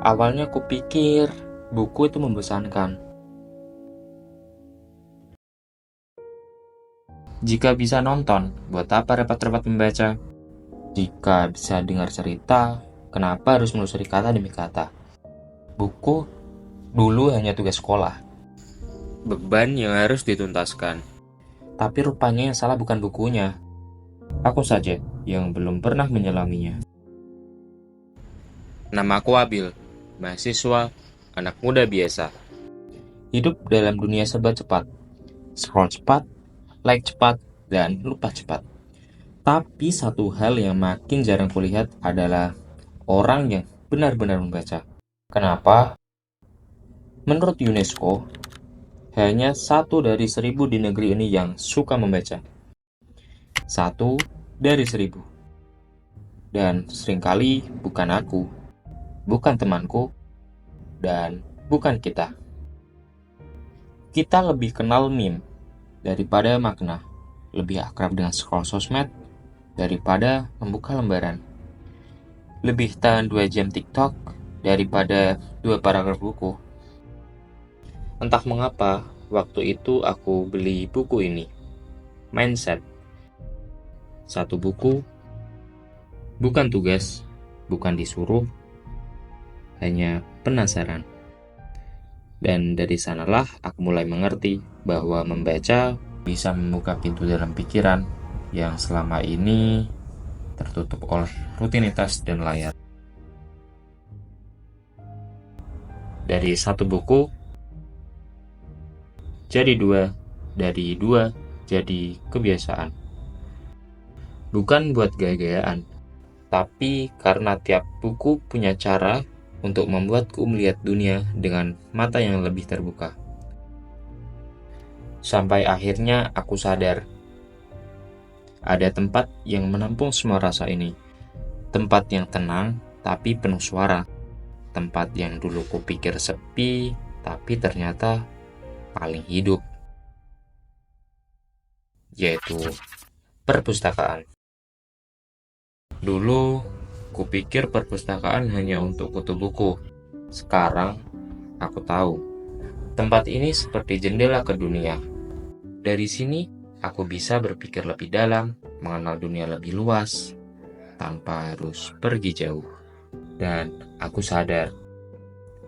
Awalnya kupikir buku itu membosankan. Jika bisa nonton, buat apa repot-repot membaca? Jika bisa dengar cerita, kenapa harus menelusuri kata demi kata? Buku dulu hanya tugas sekolah, beban yang harus dituntaskan. Tapi rupanya yang salah bukan bukunya, aku saja yang belum pernah menyelaminya. Namaku Abil, mahasiswa, anak muda biasa. Hidup dalam dunia serba cepat, scroll cepat, like cepat, dan lupa cepat. Tapi satu hal yang makin jarang kulihat adalah orang yang benar-benar membaca. Kenapa? Menurut UNESCO, hanya 1 dari 1.000 di negeri ini yang suka membaca. 1 dari 1.000. Dan seringkali bukan aku, bukan temanku, dan bukan kita. Kita lebih kenal meme daripada makna, lebih akrab dengan scroll sosmed daripada membuka lembaran, lebih tahan 2 jam TikTok daripada 2 paragraf buku. Entah mengapa, waktu itu aku beli buku ini, Mindset. 1 buku, bukan tugas, bukan disuruh, hanya penasaran. Dan dari sanalah aku mulai mengerti bahwa membaca bisa membuka pintu dalam pikiran yang selama ini tertutup oleh rutinitas dan layar. Dari 1 buku jadi 2, dari 2 jadi kebiasaan. Bukan buat gaya-gayaan, tapi karena tiap buku punya cara untuk membuatku melihat dunia dengan mata yang lebih terbuka. Sampai akhirnya aku sadar, ada tempat yang menampung semua rasa ini. Tempat yang tenang, tapi penuh suara. Tempat yang dulu kupikir sepi, tapi ternyata paling hidup. Yaitu perpustakaan. Dulu, kupikir perpustakaan hanya untuk kutu buku. Sekarang, aku tahu, tempat ini seperti jendela ke dunia. Dari sini, aku bisa berpikir lebih dalam, mengenal dunia lebih luas, tanpa harus pergi jauh. Dan aku sadar,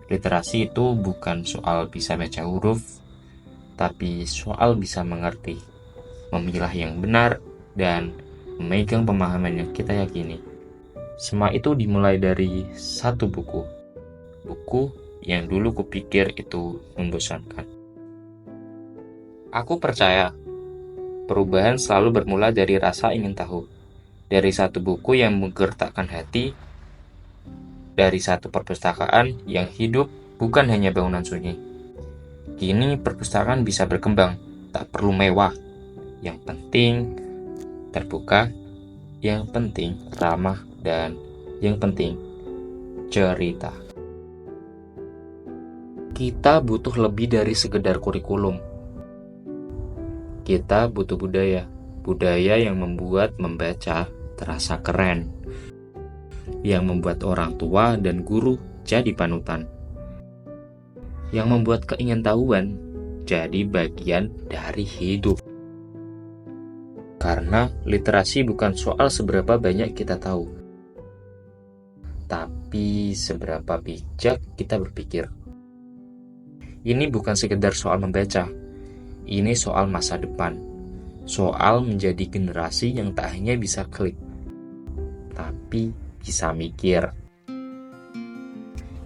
literasi itu bukan soal bisa baca huruf, tapi soal bisa mengerti, memilah yang benar, dan memegang pemahaman yang kita yakini. Semua itu dimulai dari 1 buku. Buku yang dulu kupikir itu membosankan. Aku percaya, perubahan selalu bermula dari rasa ingin tahu. Dari 1 buku yang menggerakkan hati, dari 1 perpustakaan yang hidup bukan hanya bangunan sunyi. Kini perpustakaan bisa berkembang, tak perlu mewah. Yang penting terbuka, yang penting ramah, dan yang penting cerita. Kita butuh lebih dari sekedar kurikulum. Kita butuh budaya. Budaya yang membuat membaca terasa keren. Yang membuat orang tua dan guru jadi panutan. Yang membuat keingintahuan jadi bagian dari hidup. Karena literasi bukan soal seberapa banyak kita tahu, tapi seberapa bijak kita berpikir. Ini bukan sekedar soal membaca, ini soal masa depan, soal menjadi generasi yang tak hanya bisa klik, tapi bisa mikir.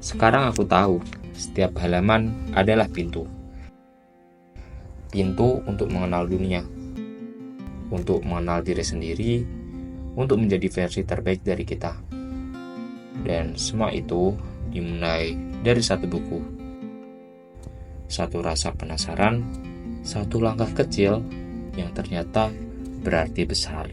Sekarang aku tahu, setiap halaman adalah pintu. Pintu untuk mengenal dunia, untuk mengenal diri sendiri, untuk menjadi versi terbaik dari kita. Dan semua itu dimulai dari 1 buku. 1 rasa penasaran, 1 langkah kecil yang ternyata berarti besar.